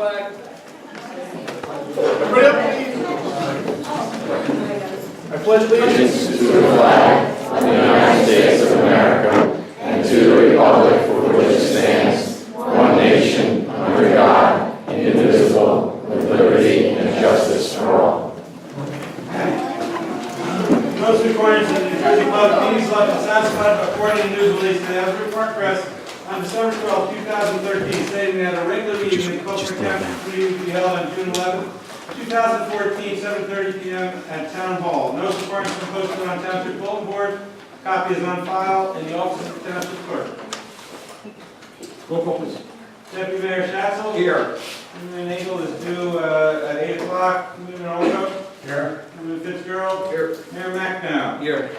flag. Everybody up, please. I pledge allegiance To the flag of the United States of America and to the republic for which it stands, one nation, under God, indivisible, with liberty and justice for all. Most recordings of the New Jersey Public Meetings Law is satisfied according to news release in the Asbury Park Press on December 12, 2013, stating that a regular meeting in Culpeper County will be held on June 11, 2014, 7:30 p.m. at Town Hall. Notice of parties are posted on Township Bulletin Board. Copy is on file in the office of the Township Clerk. Roll call, please. Deputy Mayor Schatzel. Here. Councilman Nagel is due at 8 o'clock. Councilman Olco. Here. Councilman Fitzgerald. Here. Mayor McNow. Here.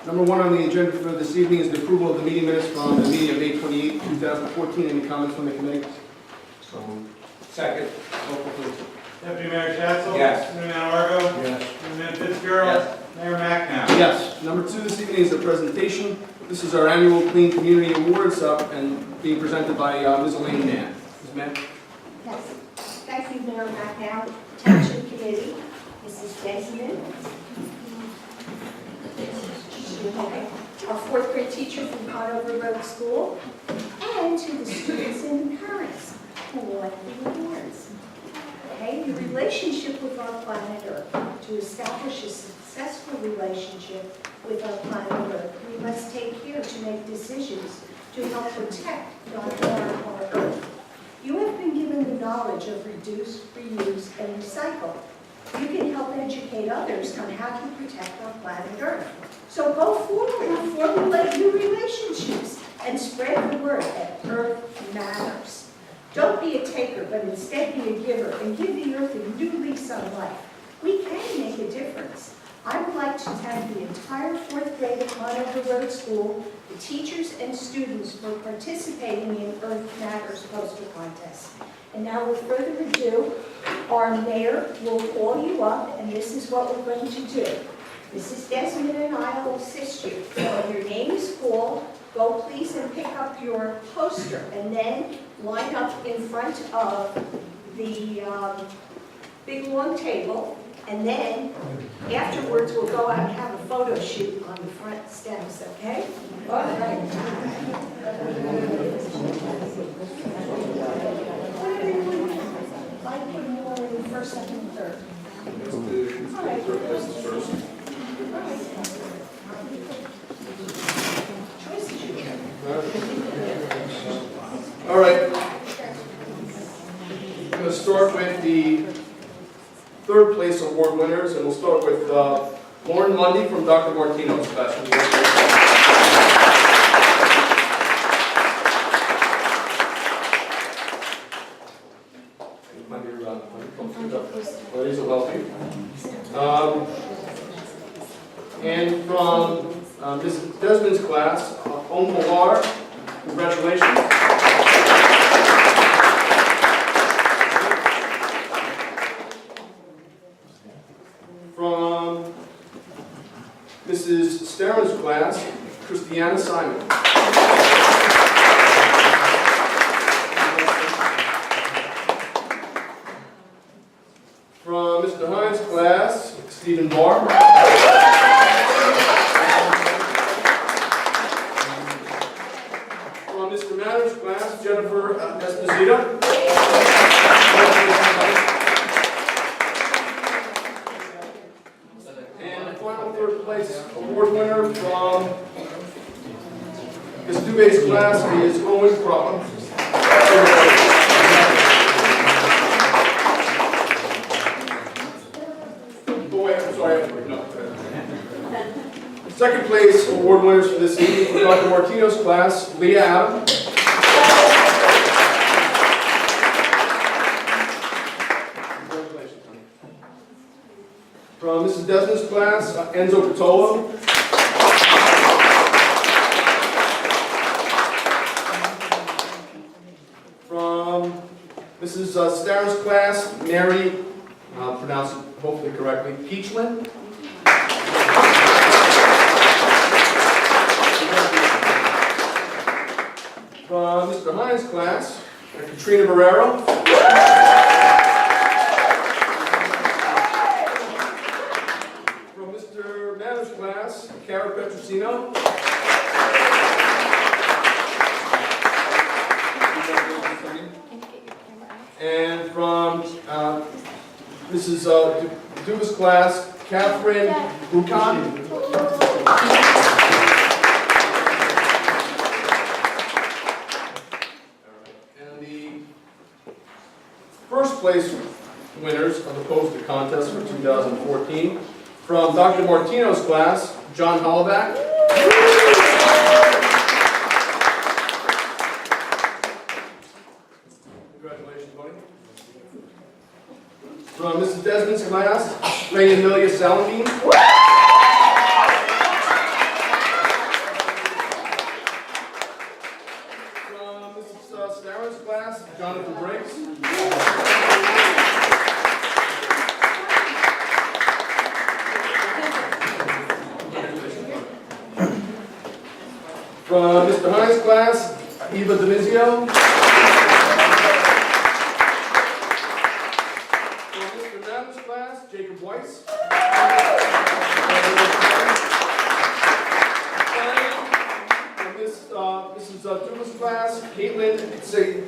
Number one on the agenda for this evening is the approval of the meeting minutes from the meeting of May 28, 2014. Any comments from the committee? So moved. Second. Roll call, please. Deputy Mayor Schatzel. Yes. Councilman Argo. Yes. Councilman Fitzgerald. Yes. Mayor McNow. Yes. Number two this evening is a presentation. This is our annual Clean Community Awards and being presented by Ms. Elaine Mann. Ms. Mann? Yes. Thank you, Mayor McNown, Township Committee, Mrs. Desmond, our fourth grade teacher from Conover Road School, and to the students and the parents who won the awards. Okay, the relationship with our planet Earth. To establish a successful relationship with our planet Earth, we must take care to make decisions to help protect our Earth. You have been given the knowledge of reduce, reuse, and recycle. You can help educate others on how to protect our planet Earth. So go forward and formulate new relationships and spread the word that Earth matters. Don't be a taker, but instead be a giver and give the Earth a new lease on life. We can make a difference. I would like to thank the entire fourth grade at Conover Road School, the teachers and students for participating in Earth Matters poster contest. And now, with further ado, our mayor will call you up, and this is what we're going to do. Mrs. Desmond and I will assist you. So when your name is called, go please and pick up your poster, and then line up in front of the big long table. And then, afterwards, we'll go out and have a photo shoot on the front steps, okay? All right. I put them all in first, second, and third. All right. Choices you get. All right. I'm going to start with the third place award winners, and we'll start with Lauren Mundy from Dr. Martino's Special. Ladies are welcome. And from Mrs. Desmond's class, Om Pilar, congratulations. From Mrs. Steran's class, Christiana Simon. From Mr. Hines' class, Stephen Barr. From Mr. Matter's class, Jennifer Esposito. And the final third place award winner from Ms. Dubé's class is Owen Crawford. Second place award winners for this evening from Dr. Martino's class, Leah Adam. Congratulations, honey. From Mrs. Desmond's class, Enzo Catolo. From Mrs. Starr's class, Mary, I'll pronounce it hopefully correctly, Peachland. From Mr. Hines' class, Katrina Barrero. From Mr. Manners' class, Cara Petrosino. And from Mrs. Duba's class, Catherine Buchan. And the first place winners of the poster contest for 2014, from Dr. Martino's class, John Hollaback. Congratulations, buddy. From Mrs. Desmond's class, Ray and Amelia Salamine. From Mrs. Starr's class, Jonathan Briggs. From Mr. Hines' class, Eva Demizio. From Mr. Madden's class, Jacob Weiss. From Mrs. Dumas' class, Caitlin Ketsi.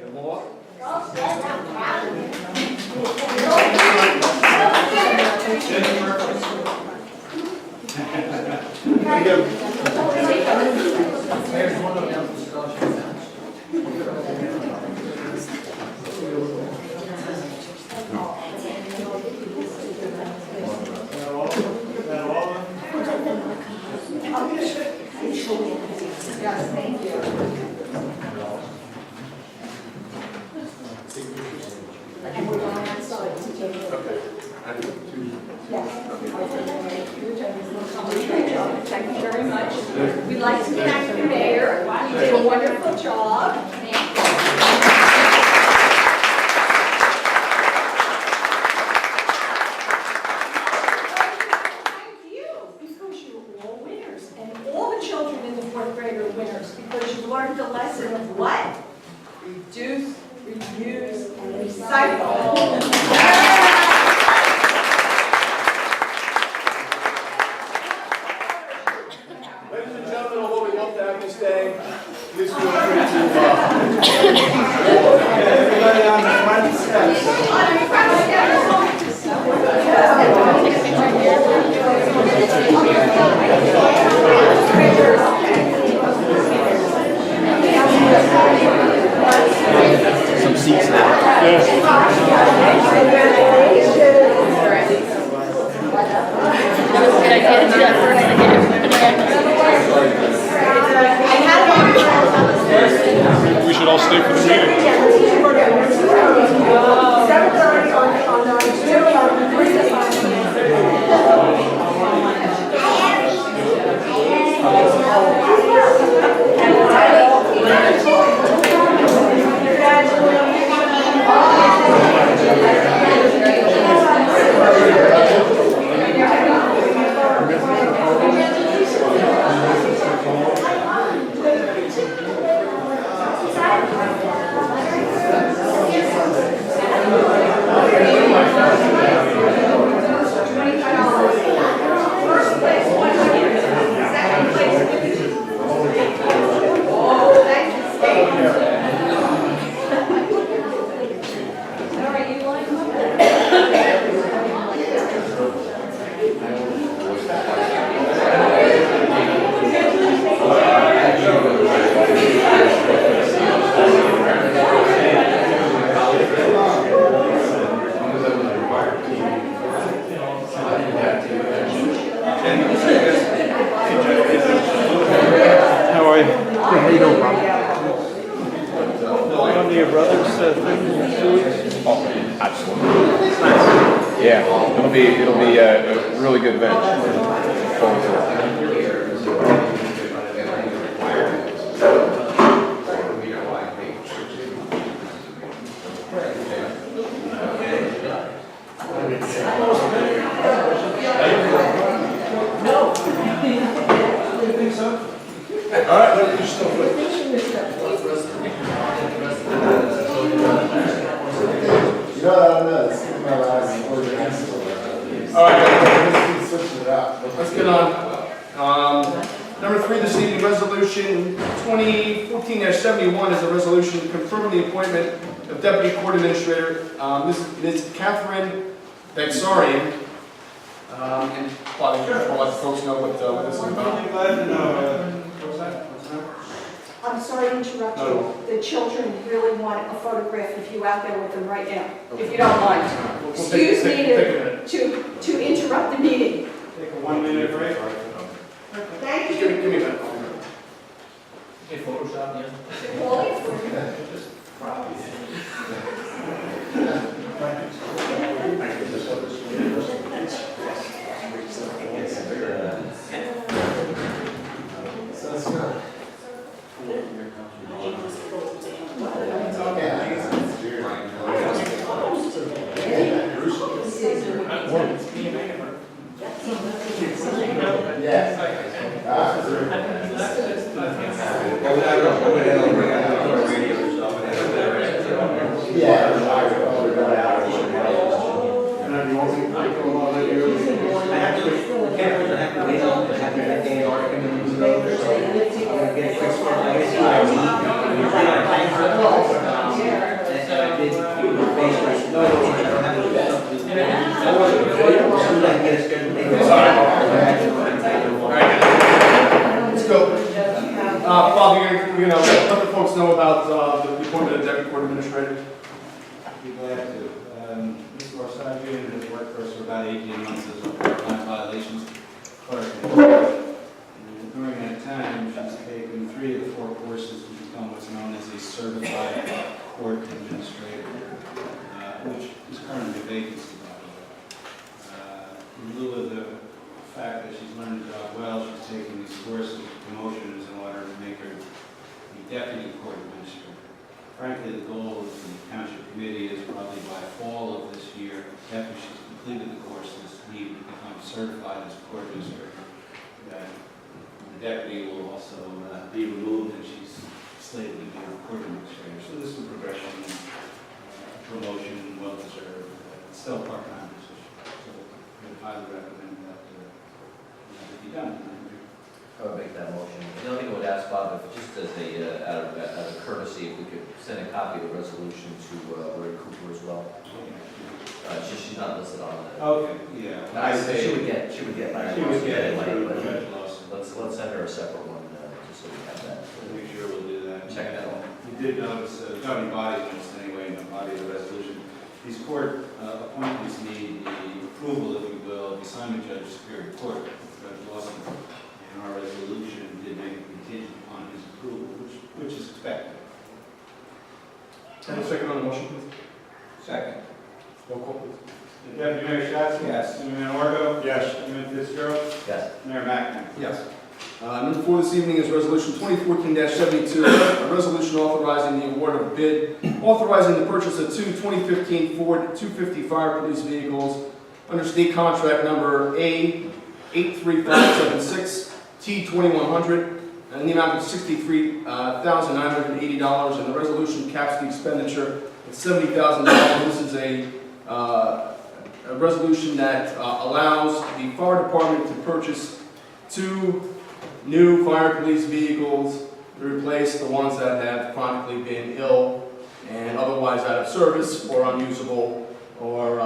And more. Thank you very much. We'd like to thank the mayor. You did a wonderful job. Thank you, because you're all winners, and all the children in the fourth grade are winners, because you learned the lesson of what? Reduce, reuse, and recycle. Ladies and gentlemen, although we love to have you stay, please feel free to Everybody on the front steps. Some seats now. We should all stay for the meeting. How are you? How you doing, Bob? One of your brother's thing in 2 weeks? Absolutely. Yeah, it'll be a really good event. Forward to it. All right, let's get on. Number 3 this evening, resolution 2014-71 is a resolution confirming the appointment of Deputy Court Administrator, Ms. Catherine Bexarian. And Bobby, I'll let the folks know what this is about. I'm glad to know, what's that? I'm sorry to interrupt No. you. The children really want a photograph of you out there with them right now, if you don't mind. We'll Excuse me take a minute. to interrupt the meeting. Take a 1-minute break. Thank Give you. me a minute. Wally? Let's go. Bob, you're gonna let the folks know about the appointment of Deputy Court Administrator. I'd be glad to. Ms. Gorsavian has worked for us for about 18 months as a part-time violations clerk. And during that time, she's taken 3 of the 4 courses to become what's known as a certified court administrator, which is currently a vacancy, by the way. In lieu of the fact that she's learned the job well, she's taking these courses, promotions in order to make her the deputy court administrator. Frankly, the goal of the township committee is probably by fall of this year, after she's completed the courses, needed to become certified as a court administrator, that the deputy will also be removed and she's slated to be a court administrator. So this is a progression, promotion, well deserved, still part-time position. So I would highly recommend that it be done. I would make that motion. The only thing I would ask Bob, if just as out of courtesy, if we could send a copy of the resolution to Lori Cooper as well. She's not listed on the. Okay, yeah. I say she would get. She would get it late, through but Judge Lawson. let's send her a separate one just so we have that. Make sure we'll do that. Check that out. We did notice, governing body noticed anyway in the body of the resolution, these court appointments need the approval, if you will, of the assignment judge of Superior Court, Judge Lawson. And our resolution did make a contingent upon his approval, which is expected. Any second on the motion, please? Second. Roll call, please. Deputy Mayor Shots? Yes. Mayor Orgo? Yes. Mayor Fitzgerald? Yes. Mayor McNamee? Yes. Number 4 this evening is Resolution 2014-72, a resolution authorizing the award of bid, authorizing the purchase of 2 2015 Ford 250 fire police vehicles under state contract number A83576 T2100 and the amount of $63,980, and the resolution caps the expenditure at $70,000. This is a resolution that allows the fire department to purchase 2 new fire police vehicles to replace the ones that have chronically been ill and otherwise out of service or unusable or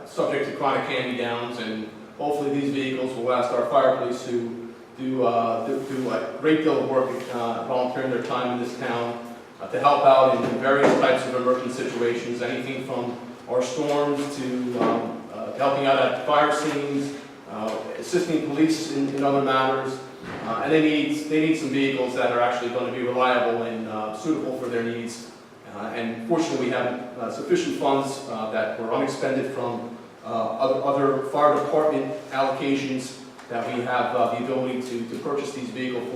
subject to chronic hand-me-downs. And hopefully these vehicles will last our fire police who do a great deal of work volunteering their time in this town to help out in various types of emergency situations, anything from our storms to helping out at fire scenes, assisting police in other matters, and they need some vehicles that are actually going to be reliable and suitable for their needs. And fortunately, we have sufficient funds that were unexpended from other fire department allocations that we have the ability to purchase these vehicles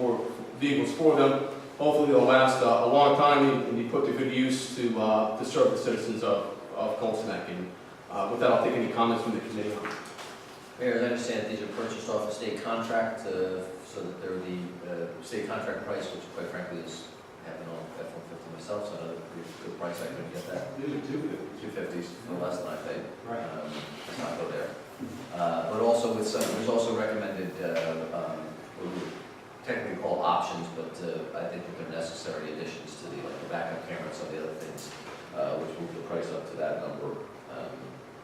for them. Hopefully, they'll last a long time and be put to good use to serve the citizens of Colts Neck. And with that, I'll take any comments from the committee. Mayor, as I understand, these are purchased off a state contract, so that they're the state contract price, which quite frankly is having on F-150 myself, so another good price. I couldn't get that. These are 250. 250s, no less than I paid. Right. Let's not go there. there's also recommended, what we would technically call options, but I think that they're necessary additions to the, like the backup camera and some of the other things, which move the price up to that number.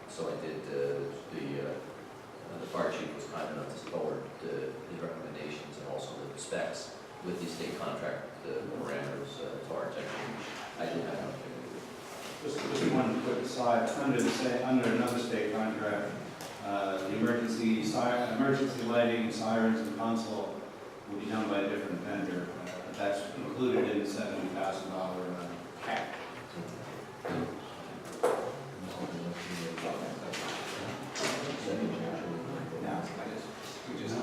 So I did, the fire chief was kind enough to forward his recommendations and also the specs with the state contract, the parameters to our attention. I didn't have nothing to do. Just one quick aside, under another state contract, the emergency lighting, sirens, and console will be done by a different vendor. That's included in the $70,000 cap. Now, we just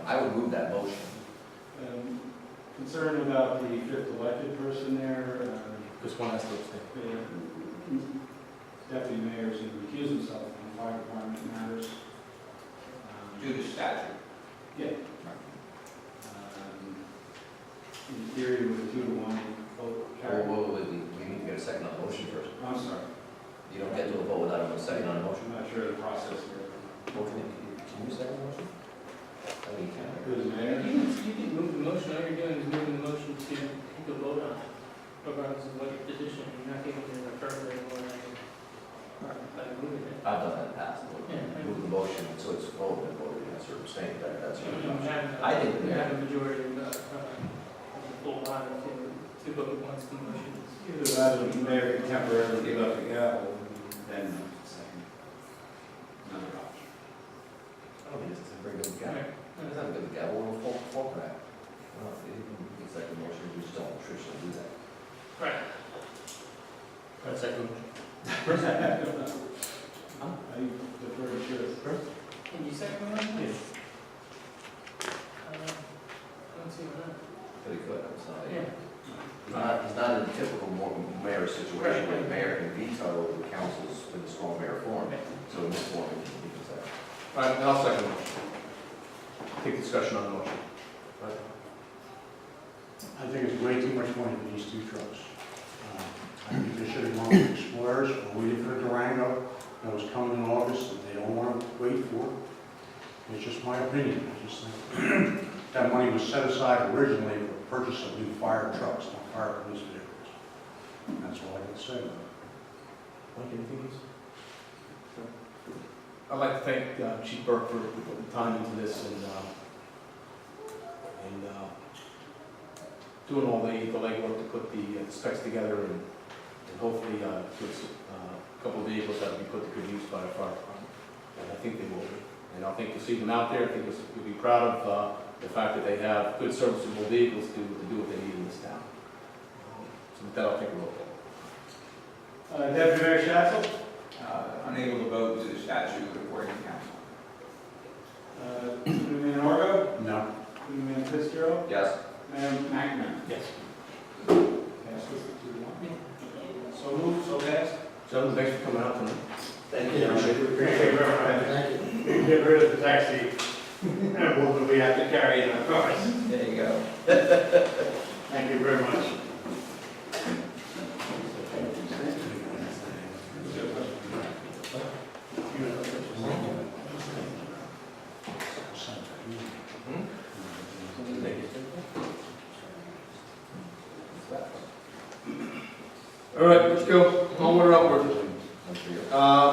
I would move that motion. concerned about the fifth elected person there. This one has to abstain. The deputy mayor is going to recuse himself from fire department matters. Due to statute. Yeah. In theory, with a 2-to-1 vote carry. We need to get a second on the motion first. I'm sorry, You don't get to a vote without a second on the motion. I'm not sure of the process here. Well, can you second the motion? I mean, you can. Who's the mayor? You can move the motion, all you're doing is moving the motion to take a vote on, regardless of what your position, you're not giving it a affirmative or by moving it. I've done that in the past. Yeah. Move the motion, so it's voted and voted, and sort of saying that, that's. I I think think we the have a majority of the full body to vote once the motion is. Either that or the mayor can temporarily give up the gavel, then second. Another option. I don't think it's a very good gavel. It's not a good gavel, or a full crack. Well, it's like a motion, we just don't traditionally do that. Right. That's second motion. I defer to Chris. Can you second the motion? Yes. I don't see why not. But he could, it's not, Yeah. he's not in a typical mayor situation where the mayor can veto the council's with a strong mayor form. So in this form, he can say. All right, now I'll second the motion. Take discussion on the motion. I think it's way too much money for these 2 trucks. I think they should have gone with Explorers or waited for a Durango that was coming in August that they don't want to wait for. It's just my opinion. I just think that money was set aside originally for purchase of new fire trucks, not fire police vehicles. That's all I can say about it. Mike, anything else? I'd like to thank Chief Burke for putting time into this and doing all the legwork to put the specs together and hopefully put a couple of vehicles that will be put to good use by the fire department. And I think they will be. And I think to see them out there, I think you'll be proud of the fact that they have good serviceable vehicles to do what they need in this town. So with that, I'll take a roll call. Deputy Mayor Schatzel? Unable to vote due to statute according to council. Councilman Orgo? No. Councilman Fitzgerald? Yes. Mayor McNamara? Yes. Passes 2-1. So moved, so passed. Gentlemen, thanks for coming out tonight. Thank you. Appreciate it very much. Thank you. Get rid of the taxi. What we have to carry in our cars. There you go. Thank you very much. All right, let's go. Onward and upward.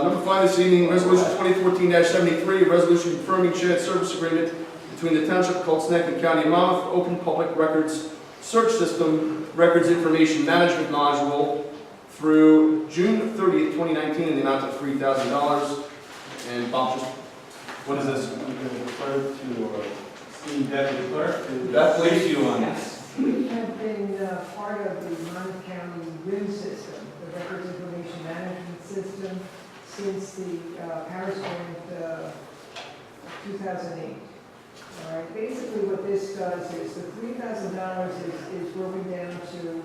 Number 5 this evening, Resolution 2014-73, a resolution confirming shared service agreement between the Township of Colts Neck and County of Monmouth for Open Public Records Search System Records Information Management Module through June 30th, 2019 in the amount of $3,000. And Bob, just, what is this? I'm going to refer to esteemed Deputy Clerk to Beth, please. brief you on this. We have been part of the Monmouth County RIM system, the Records Information Management System, since the Paris Grant 2008. All right, basically what this does is the $3,000 is broken down to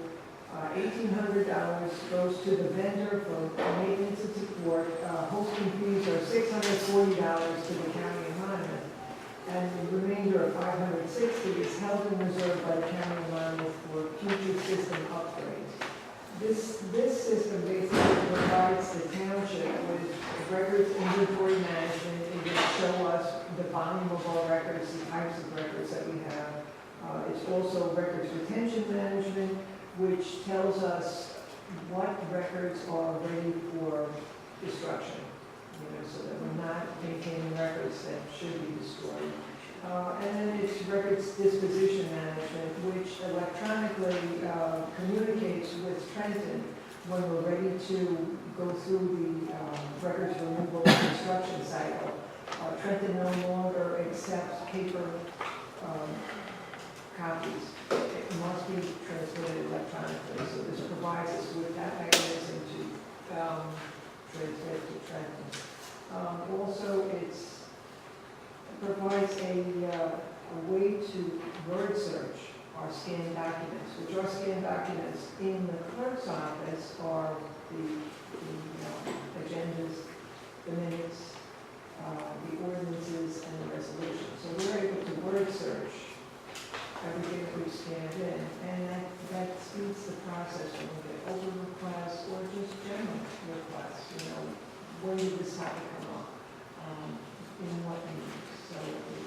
$1,800 goes to the vendor for maintenance and support. Hosting fees are $640 to the county of Monmouth, and the remainder of $560 held in reserve by the county of Monmouth for future system upgrades. This system basically provides the township with records inventory management. It will show us the volume of our records, the types of records that we have. It's also records retention management, which tells us what records are ready for destruction, so that we're not maintaining records that should be destroyed. And then it's records disposition management, which electronically communicates with Trenton when we're ready to go through the records removal construction cycle. Trenton no longer accepts paper copies. It must be transmitted electronically, so this provides us with that mechanism to transmit to Trenton. Also, it provides a way to word search our scanned documents, which are scanned documents in the clerk's office are the agendas, the minutes, the ordinances, and the resolutions. So we're able to word search everything that we've scanned in, and that speeds the process when we get over requests or just general requests, when did this topic come up, in what meeting. So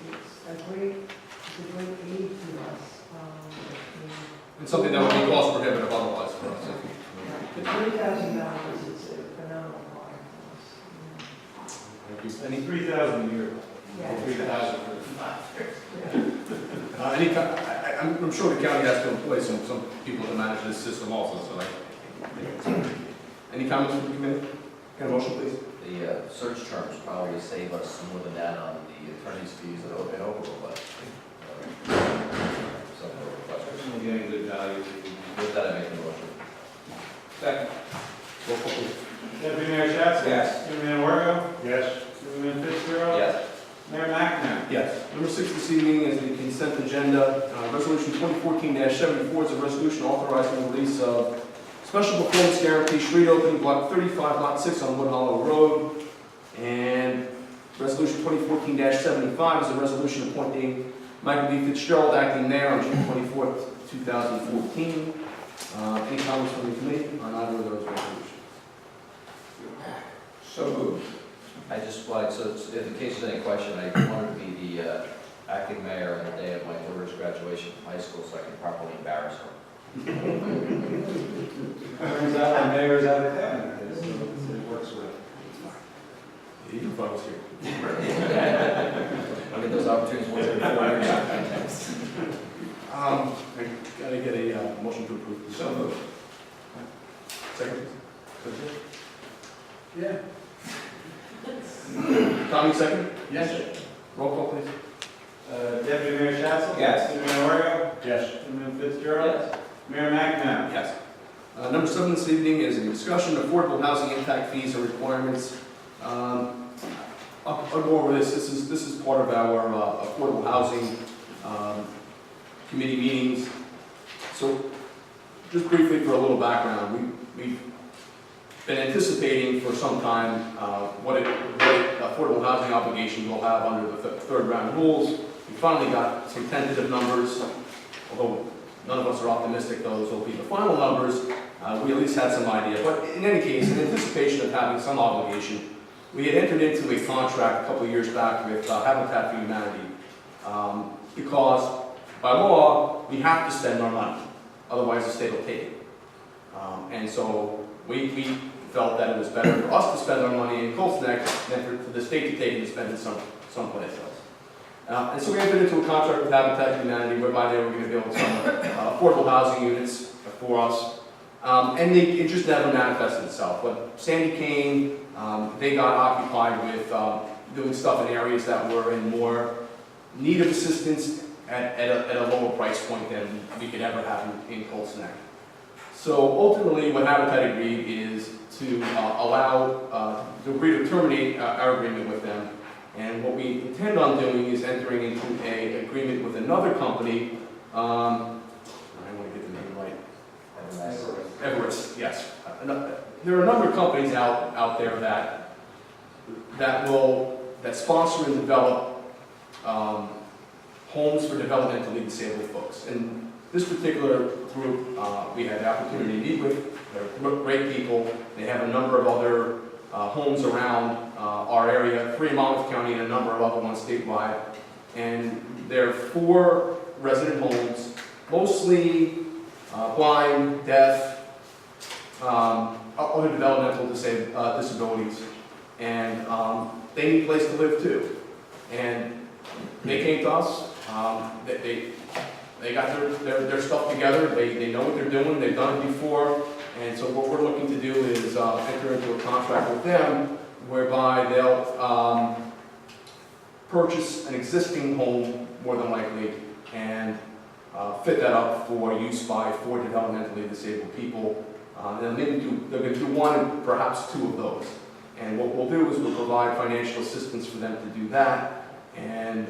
it's a great aid to us. It's something that would be cost prohibitive otherwise for us. The $3,000 is a phenomenal product for us. Thank you. Any, 3,000 a year. Yeah. 3,000? Yeah. I'm sure the county has to employ some people to manage this system also, so any comments from the committee? Can I motion, please? The search terms probably save us more than that on the attorney's fees that open over, but some of the questions. We're getting good value. With that, I make the motion. Second. Roll call, please. Deputy Mayor Schatz? Yes. Deputy Mayor Wargo? Yes. Deputy Mayor Fitzgerald? Yes. Mayor McNamara? Yes. Number 6 this evening is the consent agenda. Resolution 2014-74 is a resolution authorizing the release of special performance guarantee street opening block 35, lot 6 on Wood Hollow Road. And resolution 2014-75 is a resolution appointing Michael B. Fitzgerald acting mayor on June 24th, 2014. Any comments from the committee on either of those resolutions? So moved. I just wanted, so in case there's any question, I wanted to be the acting mayor on the day of my daughter's graduation from high school so I can properly embarrass her. Turns out the mayor's out of town. It works well. You can focus here. I get those opportunities once every 4 years. I gotta get a motion to approve. So moved. Second. Yeah. Tommy, second? Yes. Roll call, please. Deputy Mayor Schatz? Yes. Deputy Mayor Wargo? Yes. Deputy Mayor Fitzgerald? Yes. Mayor McNamara? Yes. Number 7 this evening is a discussion of affordable housing impact fees and requirements. I'll go over this. This is part of our affordable housing committee meetings. So, just briefly for a little background, we've been anticipating for some time what affordable housing obligations will have under the third round rules. We finally got some tentative numbers, although none of us are optimistic those will be the final numbers. We at least had some idea. But in any case, in anticipation of having some obligation, we had entered into a contract a couple of years back with Habitat for Humanity because by law, we have to spend our money. Otherwise, the state will take it. And so we felt that it was better for us to spend our money in Colts Neck than for the state to take it and spend it someplace else. And so we entered into a contract with Habitat for Humanity whereby they were going to build some affordable housing units for us. And it just never manifested itself. When Sandy came, they got occupied with doing stuff in areas that were in more need of assistance at a lower price point than we could ever have in Colts Neck. So ultimately, what Habitat agreed is to agree to terminate our agreement with them. And what we intend on doing is entering into an agreement with another company. I want to get the name right. Everest, yes. There are a number of companies out there that sponsor and develop homes for developmentally disabled folks. And this particular group, we had the opportunity to meet with. They're great people. They have a number of other homes around our area, 3 in Monmouth County and a number of other ones statewide. And they're 4 resident homes, mostly blind, deaf, other developmental disabilities. And they need a place to live too. And they came to us. They got their stuff together. They know what they're doing. They've done it before. And so what we're looking to do is enter into a contract with them whereby they'll purchase an existing home, more than likely, and fit that up for use by 4 developmentally disabled people. They're going to do 1, perhaps 2 of those. And what we'll do is we'll provide financial assistance for them to do that. And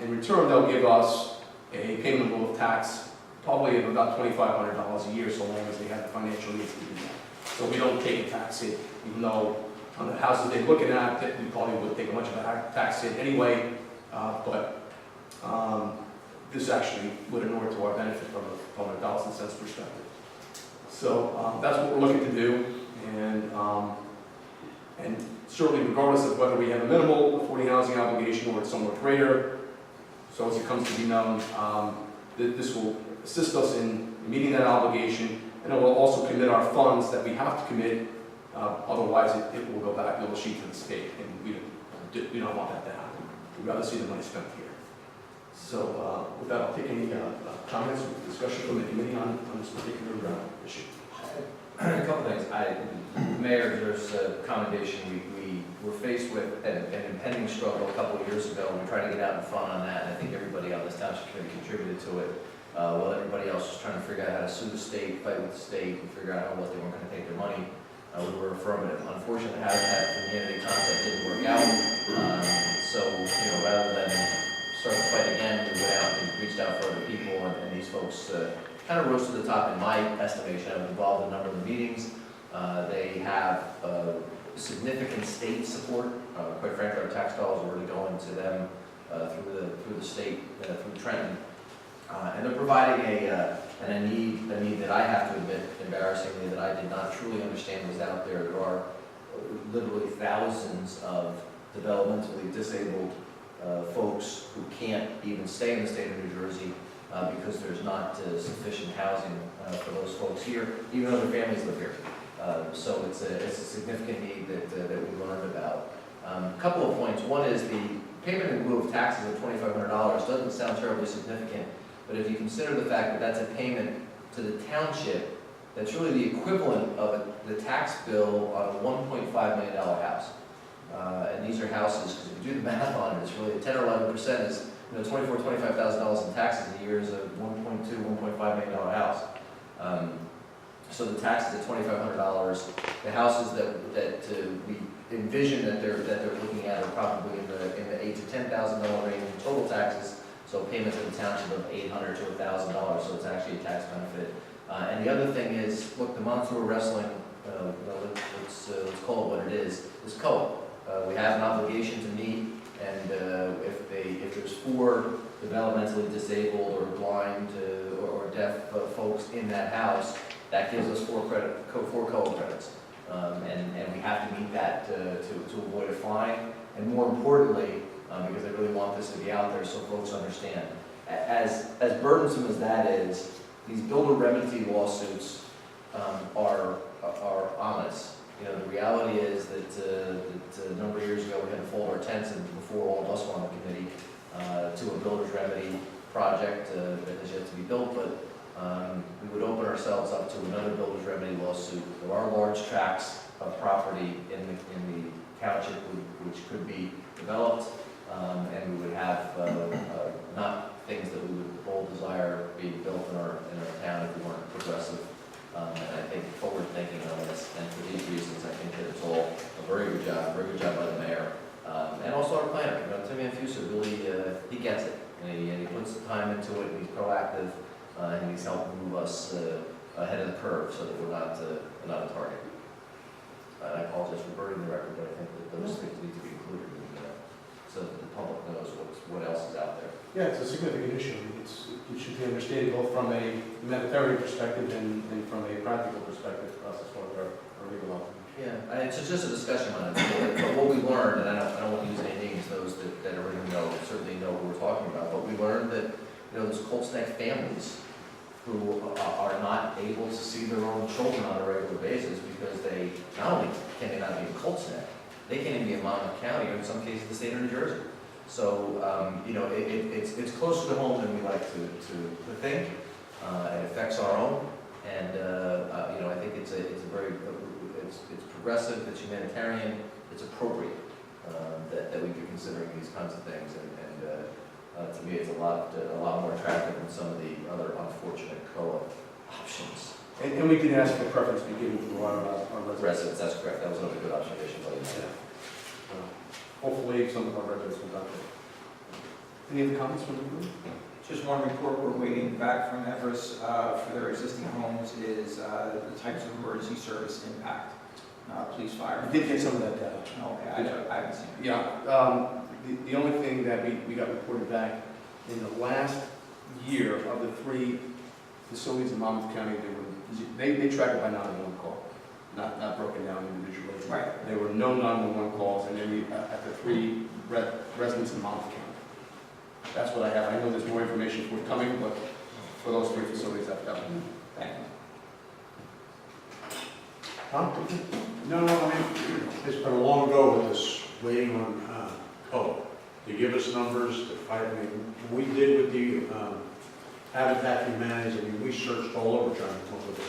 in return, they'll give us a payment of tax, probably of about $2,500 a year, so long as they have the financial needs to do that. So we don't take a tax hit, even though on the houses they're looking at, we probably would take much of a tax hit anyway. But this actually would inure to our benefit from a dollars and cents perspective. So that's what we're looking to do. And certainly, regardless of whether we have a minimal affordable housing obligation or it's somewhat greater, so as it comes to be known, this will assist us in meeting that obligation, and it will also commit our funds that we have to commit. Otherwise, it will go back, it will sheet to the state, and we don't want that to happen. We'd rather see the money spent here. So with that, I'll take any comments or discussion from the committee on this particular issue. A couple things. Mayor, there's a commendation. We were faced with an impending struggle a couple of years ago. We tried to get out in front on that, and I think everybody on this township committee contributed to it. While everybody else was trying to figure out how to sue the state, fight with the state, and figure out what they weren't going to take their money, we were affirmative. Unfortunately, Habitat for Humanity concept didn't work out. So, rather than start the fight again, we went out and reached out for other people, and these folks kind of rose to the top in my estimation. I was involved in a number of the meetings. They have significant state support. Quite frankly, our tax dollars are really going to them through the state, through Trenton. And they're providing a need that I have to admit, embarrassingly, that I did not truly understand was out there. There are literally thousands of developmentally disabled folks who can't even stay in the state of New Jersey because there's not sufficient housing for those folks here, even though their families live here. So it's a significant need that we learned about. A couple of points. One is the payment in lieu of taxes of $2,500 doesn't sound terribly significant, but if you consider the fact that that's a payment to the township, that's really the equivalent of the tax bill on a $1.5 million house. And these are houses, because if you do the math on it, it's really 10 or 11% is $24,000, $25,000 in taxes a year is a $1.2, $1.5 million house. So the taxes at $2,500. The houses that we envision that they're looking at are probably in the $8,000 to $10,000 range in total taxes. So payments to the township of $800 to $1,000. So it's actually a tax benefit. And the other thing is, look, the Montour Wrestling, let's call it what it is co-op. We have an obligation to meet, and if there's 4 developmentally disabled or blind or deaf folks in that house, that gives us 4 co-op credits. And we have to meet that to avoid a fine. And more importantly, because I really want this to be out there so folks understand, as burdensome as that is, these builder remedy lawsuits are ominous. The reality is that a number of years ago we had to fold our tents, and before all of us were on the committee, to a builder's remedy project that has yet to be built, but we would open ourselves up to another builder's remedy lawsuit. There are large tracts of property in the township which could be developed, and we would have not things that we would all desire being built in our town if we weren't progressive. And I think forward thinking on this, and for these reasons, I think that it's all a very good job by the mayor, and also our planner. Tim Manfusa really he gets it, and he puts the time into it, and he's proactive, and he's helped move us ahead of the curve so that we're not a target. And I apologize for burning the record, but I think that those things need to be included, so that the public knows what else is out there. Yeah, it's a significant issue. It should be understated both from a humanitarian perspective and from a practical perspective for us as far as our legal office. Yeah, and it's just a discussion on it, but what we learned, and I don't want to use any names, those that already know, certainly know what we're talking about, but we learned that, those Colts Neck families who are not able to see their own children on a regular basis because they, not only can they not be in Colts Neck, they can't even be in Monmouth County, or in some cases, the state of New Jersey. So, it's closer to home than we like to think. It affects our own, and, I think it's a very, it's progressive, it's humanitarian, it's appropriate, that we be considering these kinds of things, and to me, it's a lot more attractive than some of the other unfortunate COA options. And we can ask for preference to be given to our residents. Residents, that's correct, that was another good observation, but Hopefully, some of our residents will benefit. Any other comments from the group? Just one report we're waiting back from Everest for their existing homes is the types of emergency service impact, police, fire. I did get some of that data. Okay, I haven't seen it. Yeah, the only thing that we got reported back in the last year of the 3 facilities in Monmouth County, they track it by 911 call, not broken down individually. Right. There were no 911 calls, and then at the 3 residents in Monmouth County. That's what I have. I know there's more information forthcoming, but for those 3 facilities, I've got it. Thank you. Tom? No, I mean, it's been a long go with this, waiting on COA to give us numbers, to fight. I mean, we did with the Habitat for Humanity, I mean, we searched all over trying to come up with this.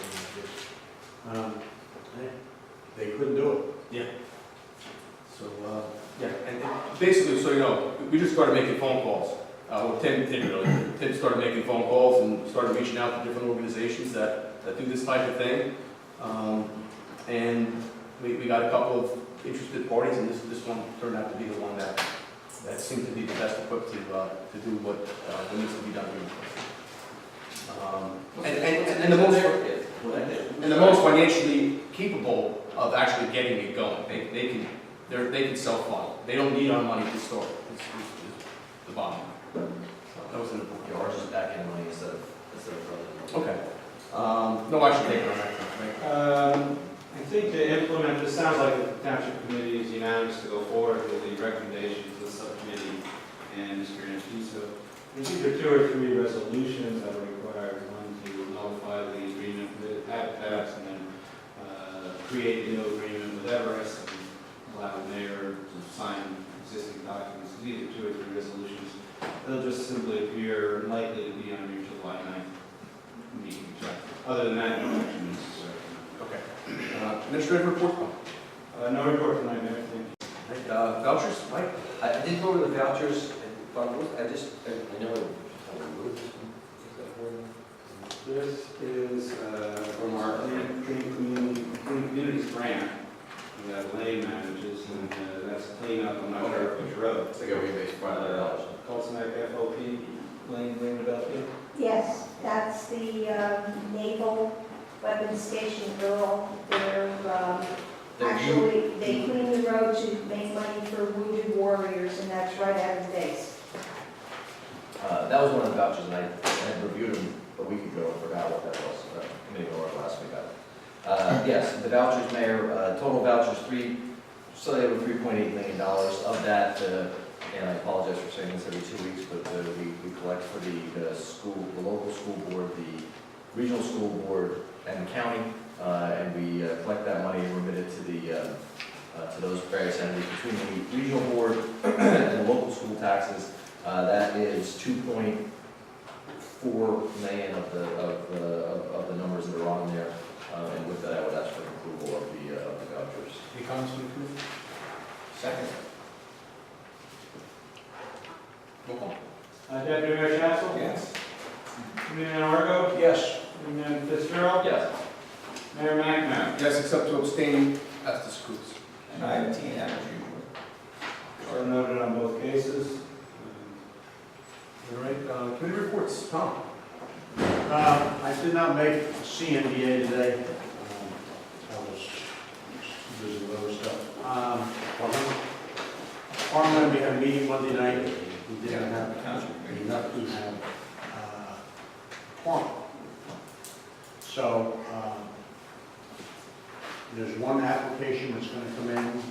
They couldn't do it. Yeah. So, and basically, so you know, we just started making phone calls. Well, Tim really. Tim started making phone calls and started reaching out to different organizations that do this type of thing. And we got a couple of interested parties, and this one turned out to be the one that seemed to be the best equipped to do what needs to be done here. And the most financially capable of actually getting it going. They can self-fund. They don't need our money to start. Is the bottom line. So that was an important. Ours is back in money instead of frozen. Okay. No action taken on that, right? I think to implement, this sounds like the township committee is unanimous to go forward with the recommendations of the subcommittee and Mr. Anfiso. I think there are 2 or 3 resolutions that are required. One to notify the agreement with Habitat, and then create a new agreement with Everest, and allow the mayor to sign existing documents. These are 2 or 3 resolutions. They'll just simply appear likely to be on your July 9th meeting. Other than that, no action is necessary. Okay. Administrative report. No report tonight, Mayor. Thank you. Vouchers, Mike? I did go over the vouchers, but I know it. This is from our Clean Communities grant that Lane manages, and that's cleanup on our Bush Road. It's like a rebate $500. Colts Neck FOP, Lane development. Yes, that's the Naval Weapons Station girl. Actually, they clean the road to make money for wounded warriors, and that's right out of the base. That was one of the vouchers, and I had reviewed them a week ago and forgot what that was. Committee order last week. Yes, the vouchers, Mayor, total vouchers, slightly over $3.8 million. Of that, and I apologize for saying this every 2 weeks, but we collect for the local school board, the regional school board, and the county, and we collect that money and remit it to those various entities between the regional board and the local school taxes. That is 2.4 million of the numbers that are on there, and with that, I would ask for approval of the vouchers. Any comments from the committee? Second. Roll call. Deputy Mayor Chancellor? Yes. Committeeman Argo? Yes. Committeeman Fitzgerald? Yes. Mayor McNamara? Yes, except to abstain as to schools. And I abstain as usual. So noted on both cases. All right, committee reports. Tom? I did not make CNDA today. I was busy with other stuff. Farmland, we had a meeting Monday night. We didn't have Township any committee. have to have quorum. So, there's one application that's gonna come in, and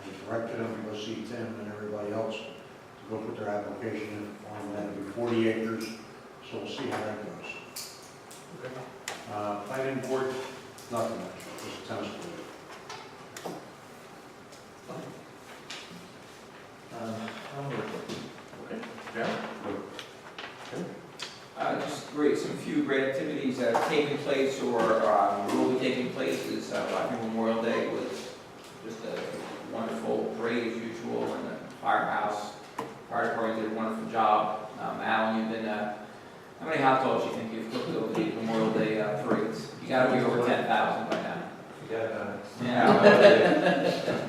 I directed them to go see Tim and everybody else to go put their application in, on that, it'll be 40 acres, so we'll see how that goes. Planning board, nothing much, just tennis court. Okay, Jeremy? Just great, some few great activities that have taken place or will be taking place. Is I think Memorial Day was just a wonderful parade as usual, and the firehouse, fire department did a wonderful job. Alan, you've been, how many hot dogs do you think you've cooked over the Memorial Day parades? You gotta be over 10,000 by now. Yeah.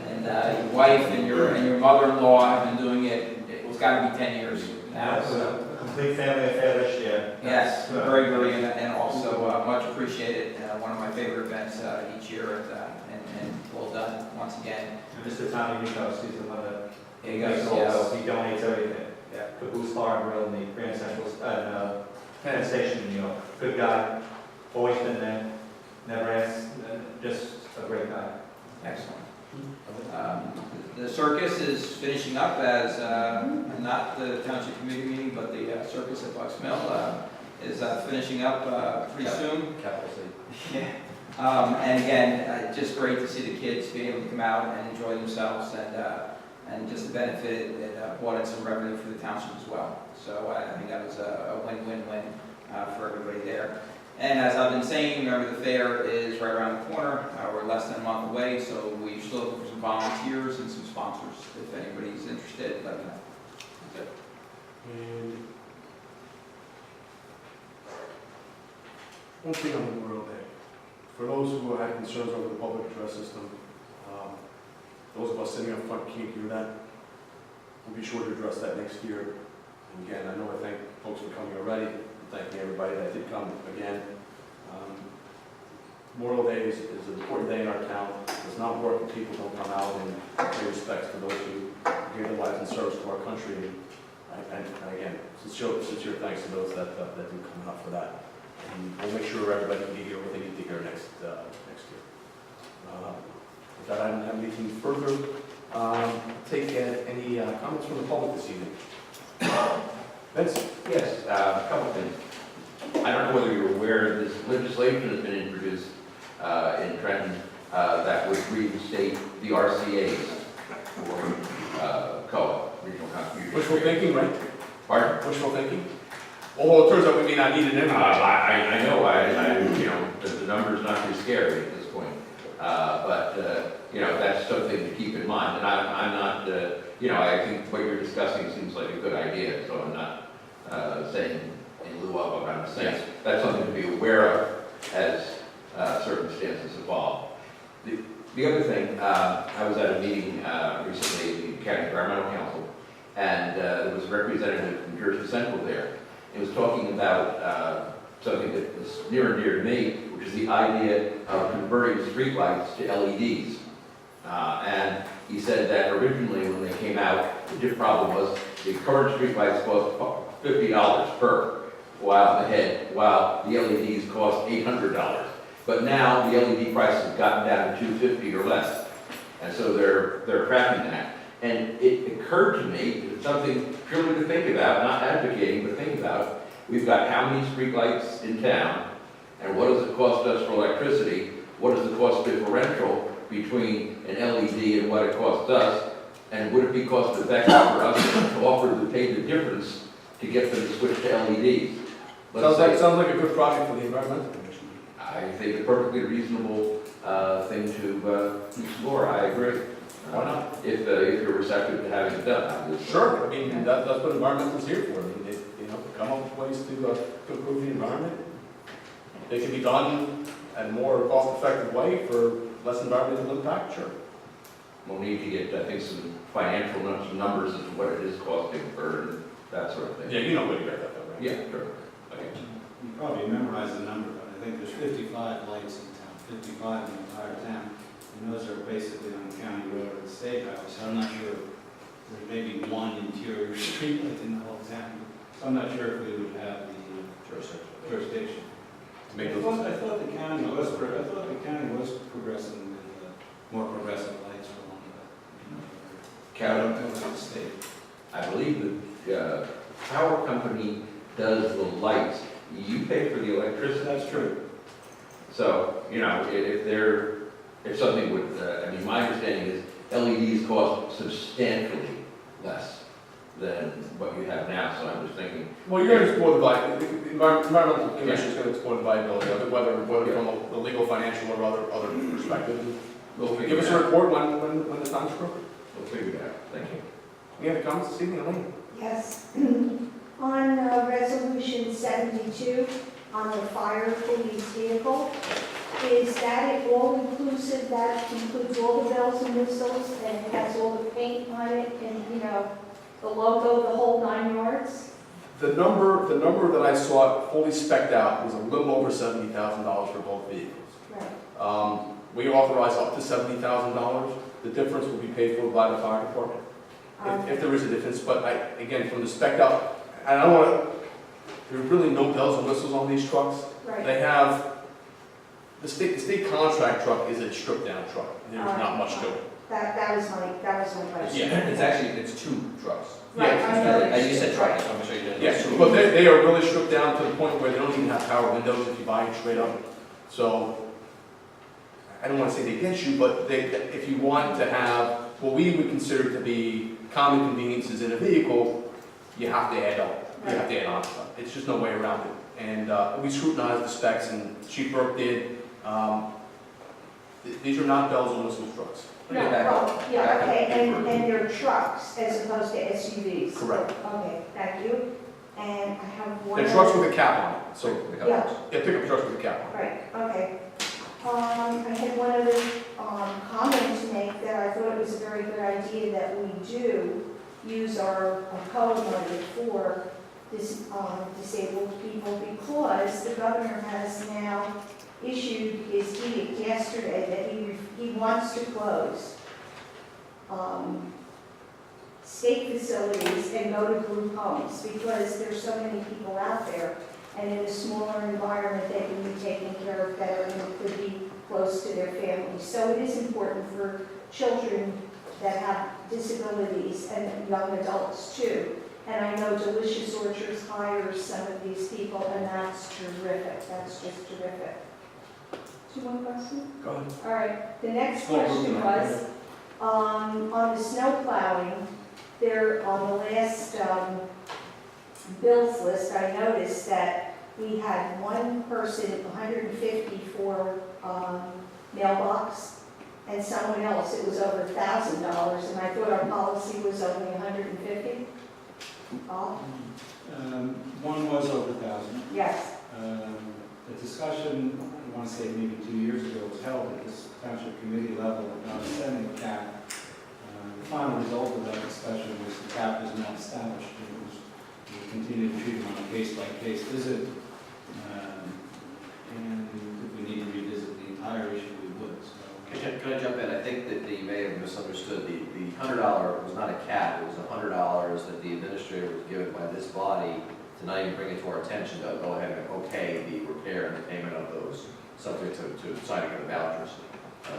And your wife and your mother-in-law have been doing it, it's gotta be 10 years now. So. Complete family affair this year. Yes, very, very, and also much appreciated. One of my favorite events each year, and well done once again. And Mr. Tommy Nikos, he's the one that There you go. makes all Yes. those. He donates everything. Yeah. The Boost Bar and Grill and the Grand Central, Penn Station in New York. Good guy, always been there, never asked, just a great guy. Excellent. The circus is finishing up as, not the township committee meeting, but the circus at Bucks Mill is finishing up pretty soon. Capital C. Yeah. And again, just great to see the kids be able to come out and enjoy themselves, and just the benefit it brought in some revenue for the township as well. So I think that was a win-win-win for everybody there. And as I've been saying, remember the fair is right around the corner. We're less than a month away, so we're still looking for some volunteers and some sponsors. If anybody's interested, let me know. That's it. And one thing on Memorial Day. For those who had concerns over the public address system, those of us sitting up front can't hear that. We'll be sure to address that next year. And again, I know I thank folks for coming already. Thanking everybody that did come again. Memorial Day is an important day in our town. It's not work when people don't come out and pay respects to those who gave their lives in service to our country. And again, sincere thanks to those that do come out for that. And we'll make sure everybody can be here what they need to hear next year. With that, I don't have anything further. Take any comments from the public this evening. Vince? Yes, a couple things. I don't know whether you're aware, this legislation has been introduced in Trenton that would reinstate the RCAs for COA, regional contribution. Wishful thinking, right? Pardon? Wishful thinking? Although it turns out we may not need it anyway. I know, you know, the number's not too scary at this point. But you know, that's something to keep in mind. And I'm not, you know, I think what you're discussing seems like a good idea, so I'm not saying in lieu of what I'm saying. That's something to be aware of as circumstances evolve. The other thing, I was at a meeting recently in the County Environmental Council, and there was a representative from Jersey Central there. He was talking about something that was near and dear to me, which is the idea of converting streetlights to LEDs. And he said that originally when they came out, the problem was the current streetlights cost $50 per, while the LEDs cost $800. But now the LED prices have gotten down to $250 or less, and so they're tracking that. And it occurred to me, it's something purely to think about, not advocating, but think about. We've got how many streetlights in town, and what does it cost us for electricity? What is the cost differential between an LED and what it costs us? And would it be cost effective for us to offer to pay the difference to get them to switch to LEDs? Sounds like a good project for the Environmental Commission. I think a perfectly reasonable thing to explore. I agree. Why not? If you're receptive to having it done, obviously. Sure, I mean, that's what environmental is here for. I mean, they, you know, come up with ways to improve the environment. They can be done at a more cost-effective way for less environmental impact, sure. We'll need to get, I think, some financial numbers as to what it is costing for that sort of thing. Yeah, you know what you got that, though, right? Yeah, sure. Okay. You probably memorize the number, but I think there's 55 lights in town, 55 in the entire town. And those are basically on the county road or the state highway, so I'm not sure there may be one interior streetlight in the whole town. So I'm not sure if we would have the jurisdiction. To make I those thought the county was progressing with more progressive lights for one of the state. I believe the power company does the lights. You pay for the electricity. That's true. So, you know, if something would, I mean, my understanding is LEDs cost substantially less than what you have now, so I'm just thinking. Well, you're going to explore the environmental commission is going to explore the viability of it, whether from a legal, financial, or other perspective. We'll Give us a report when the time's appropriate. We'll figure it out. Thank you. Any other comments this evening, Elaine? Yes. On Resolution 72, on the fire police vehicle, is that it all-inclusive? That includes all the bells and whistles, and it has all the paint on it, and, you know, the logo, the whole 9 yards? The number that I saw fully spec'd out was a little over $70,000 for both vehicles. Right. We authorize up to $70,000. The difference will be paid for by the fire department, if there is a difference. But again, from the spec out, and I don't want to, there are really no bells and whistles on these trucks. Right. They have, the state contract truck is a stripped down truck. There's not much to it. That was my question. It's 2 trucks. Right, I know. And you said truck, so I'm sure you didn't. Yes, but they are really stripped down to the point where they don't even have power windows if you buy it straight up. So, I don't want to say they get you, but if you want to have what we would consider to be common conveniences in a vehicle, you have to add on. You have to add on stuff. It's just no way around it. And we scrutinized the specs, and Chief Burke did. These are not bells and whistles trucks. No, well, yeah, okay, and they're trucks as opposed to SUVs? Correct. Okay, thank you. And I have one. They're trucks with a cap on it, so, Yeah, yeah, pickup trucks with a cap on it. right, okay. I had one other comment to make, that I thought it was a very good idea that we do use our COLA money for this disabled people, because the governor has now issued his edict yesterday that he wants to close state facilities and go to group homes, because there's so many people out there, and in a smaller environment they can be taken care of better and could be close to their families. So it is important for children that have disabilities and young adults too. And I know Delicious Orchards hires some of these people, and that's terrific. That's just terrific. Do you want a question? Go ahead. All right. The next question was, on the snow plowing, there on the last bills list, I noticed that we had one person, 150 for mailbox, and someone else, it was over $1,000, and I thought our policy was only 150. One was over 1,000. Yes. The discussion, I want to say maybe 2 years ago, was held at this township committee level about setting a cap. The final result of that discussion was the cap is not established. We continue to treat them on a case-by-case visit. And if we need to revisit the entire issue, we would. So. Can I jump in? I think that you may have misunderstood. The $100 was not a cap. It was $100 that the administrator was given by this body to not even bring it to our attention to go ahead and okay the repair and the payment of those, subject to signing of the vouchers.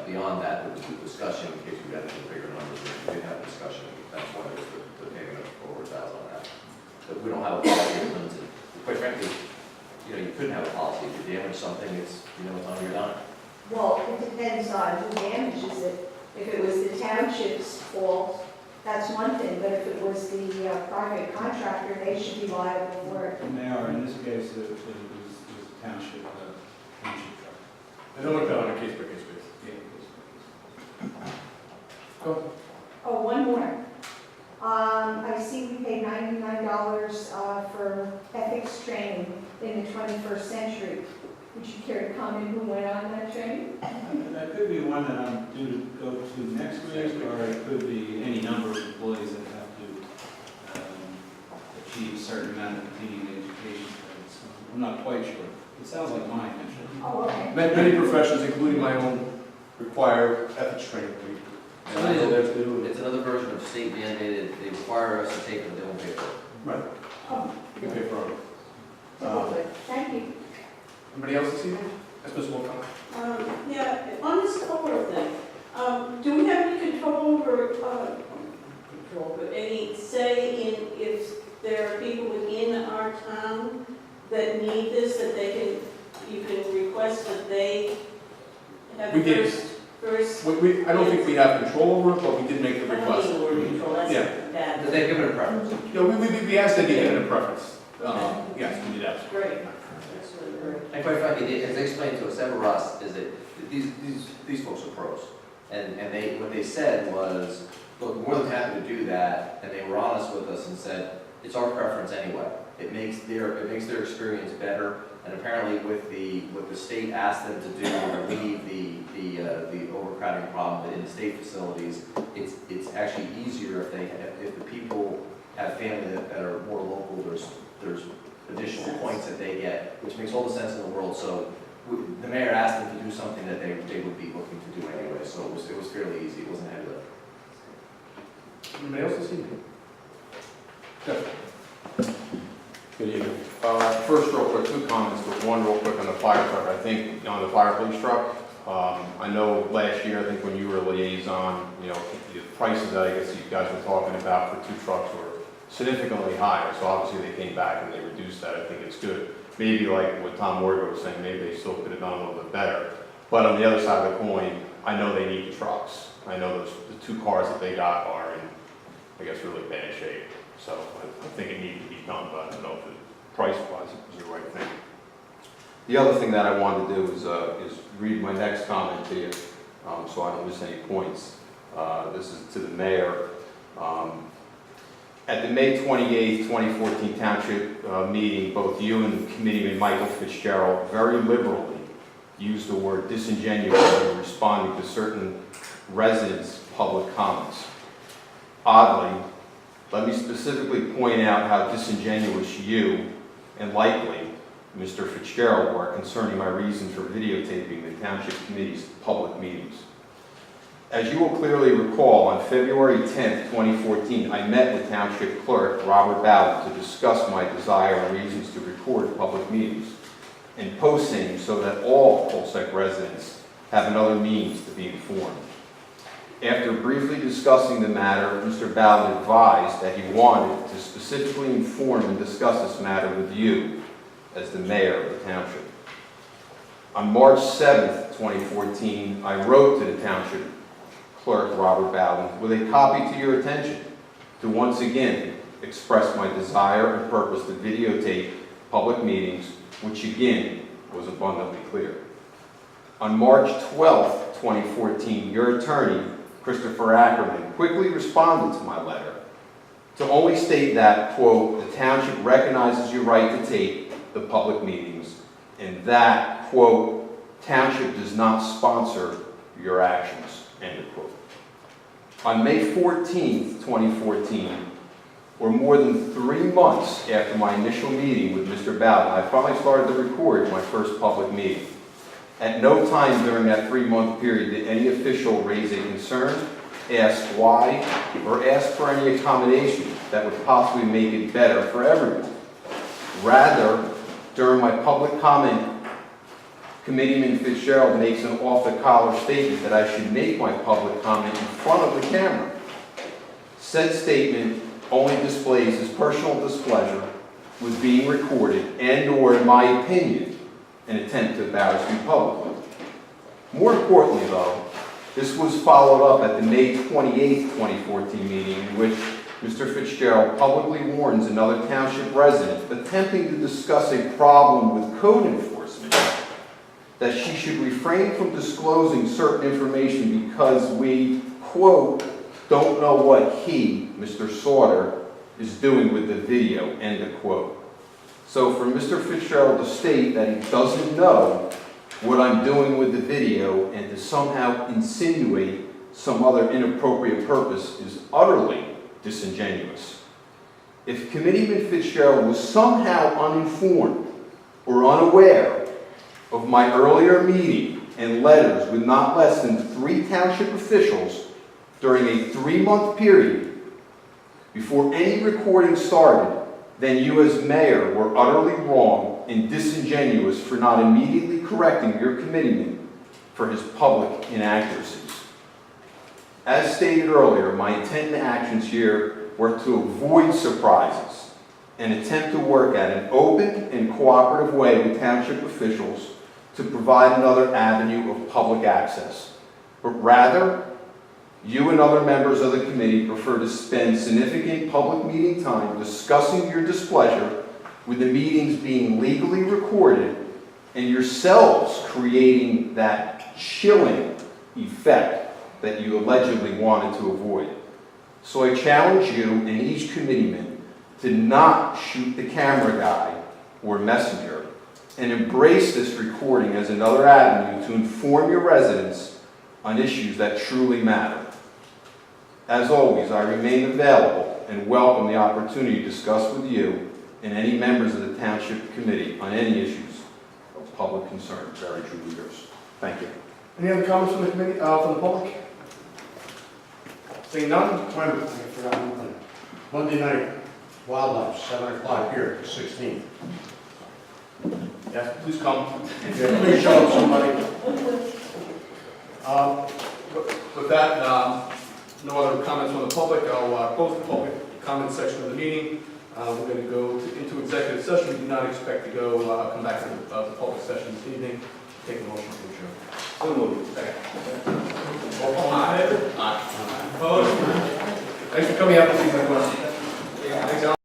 Beyond that, there was the discussion, in case we got into bigger numbers, we did have a discussion. That's why there's the payment of over 1,000 on that. But we don't have a policy that's limited. Quite frankly, you know, you couldn't have a policy. If you damage something, it's, you know, it's on your dime. Well, it depends on who damages it. If it was the township's fault, that's one thing, but if it was the private contractor, they should be liable for it. And they are, in this case, it was a township truck. And then look at it on a case-by-case basis. Go ahead. Oh, one more. I see we paid $99 for ethics training in the 21st century. Would you care to comment who went on that training? That could be one that I'm due to go to next week, or it could be any number of employees that have to achieve a certain amount of continuing education credits. So I'm not quite sure. It sounds like mine, actually. Oh, okay. Many professions, including my own, require ethics training. And I know it's another version of state mandated, they require us to take it, but they won't pay for it. Right. You can pay for it. Thank you. Anybody else this evening? Yes, Ms. Wilcox? Yeah, on this color thing, do we have any control over, but any say in if there are people within our town that need this, that they can, you can request that they have We did. first? I don't think we have control over it, but we did make the I don't request. need the word control, that's Yeah. bad. Did they give it a preference? No, we asked that they get a preference. Yes, we did ask. Great, that's really great. And quite frankly, as they explained to us, Ever Russ, is that these folks are pros. And what they said was, look, we're more than happy to do that, and they were honest with us and said, it's our preference anyway. It makes their experience better, and apparently with the state asked them to do to relieve the overcrowding problem in the state facilities, it's actually easier if the people have family that are more local, there's additional points that they get, which makes all the sense in the world. So the mayor asked them to do something that they would be looking to do anyway, so it was fairly easy, it wasn't heavy lifting. Anybody else this evening? Jeff? Good evening. First, real quick, two comments, but one real quick on the fire truck. I think on the fire police truck, I know last year, I think when you were liaison, the prices that I guess you guys were talking about for two trucks were significantly higher. So obviously they came back and they reduced that. I think it's good. Maybe like what Tom Morgan was saying, maybe they still could have done a little bit better. But on the other side of the coin, I know they need the trucks. I know the two cars that they got are in, I guess, really bad shape. So I think it needed to be done, but I don't know if the price-wise it was the right thing. The other thing that I wanted to do is read my next comment to you, so I don't miss any points. This is to the mayor. At the May 28th, 2014 Township meeting, both you and Committeeman Michael Fitzgerald very liberally used the word disingenuous in responding to certain residents' public comments. Oddly, let me specifically point out how disingenuous you, and likely Mr. Fitzgerald, were concerning my reasons for videotaping the Township Committee's public meetings. As you will clearly recall, on February 10th, 2014, I met with Township Clerk Robert Ballard to discuss my desire and reasons to record public meetings and post same so that all Holsec residents have another means to be informed. After briefly discussing the matter, Mr. Ballard advised that he wanted to specifically inform and discuss this matter with you as the mayor of the township. On March 7th, 2014, I wrote to the Township Clerk Robert Ballard with a copy to your attention to once again express my desire and purpose to videotape public meetings, which again was abundantly clear. On March 12th, 2014, your attorney, Christopher Ackerman, quickly responded to my letter to only state that, quote, the township recognizes your right to tape the public meetings and that, quote, township does not sponsor your actions, end of quote. On May 14th, 2014, or more than 3 months after my initial meeting with Mr. Ballard, I finally started to record my first public meeting. At no time during that 3-month period did any official raise a concern, ask why, or ask for any accommodation that would possibly make it better for everyone. Rather, during my public comment, Committeeman Fitzgerald makes an off-the-collar statement that I should make my public comment in front of the camera. Said statement only displays his personal displeasure with being recorded and/or, in my opinion, an attempt to embarrass me publicly. More importantly, though, this was followed up at the May 28th, 2014 meeting in which Mr. Fitzgerald publicly warns another township resident attempting to discuss a problem with code enforcement that she should refrain from disclosing certain information because we, quote, don't know what he, Mr. Sauter, is doing with the video, end of quote. So for Mr. Fitzgerald to state that he doesn't know what I'm doing with the video and to somehow insinuate some other inappropriate purpose is utterly disingenuous. If Committeeman Fitzgerald was somehow uninformed or unaware of my earlier meeting and letters with not less than 3 township officials during a 3-month period before any recording started, then you as mayor were utterly wrong and disingenuous for not immediately correcting your committeeman for his public inaccuracies. As stated earlier, my intent and actions here were to avoid surprises and attempt to work at an open and cooperative way with township officials to provide another avenue of public access. But rather, you and other members of the committee prefer to spend significant public meeting time discussing your displeasure with the meetings being legally recorded and yourselves creating that chilling effect that you allegedly wanted to avoid. So I challenge you and each committeeman to not shoot the camera guy or messenger and embrace this recording as another avenue to inform your residents on issues that truly matter. As always, I remain available and welcome the opportunity to discuss with you and any members of the Township Committee on any issues of public concern. Very truly yours. Thank you. Any other comments from the committee, from the public? Seeing none? Wait a minute, I forgot one thing. Monday night, wildlife, 7 o'clock here, 16th. Yes, please come. Yeah, please show up somebody. With that, no other comments from the public. I'll close the public comment section of the meeting. We're going to go into executive session. We do not expect to go come back to the public session this evening. Take a motion to adjourn. So moved. Second. All in favor? Aye. Opposed? Thanks for coming out this evening. Thanks, Alan.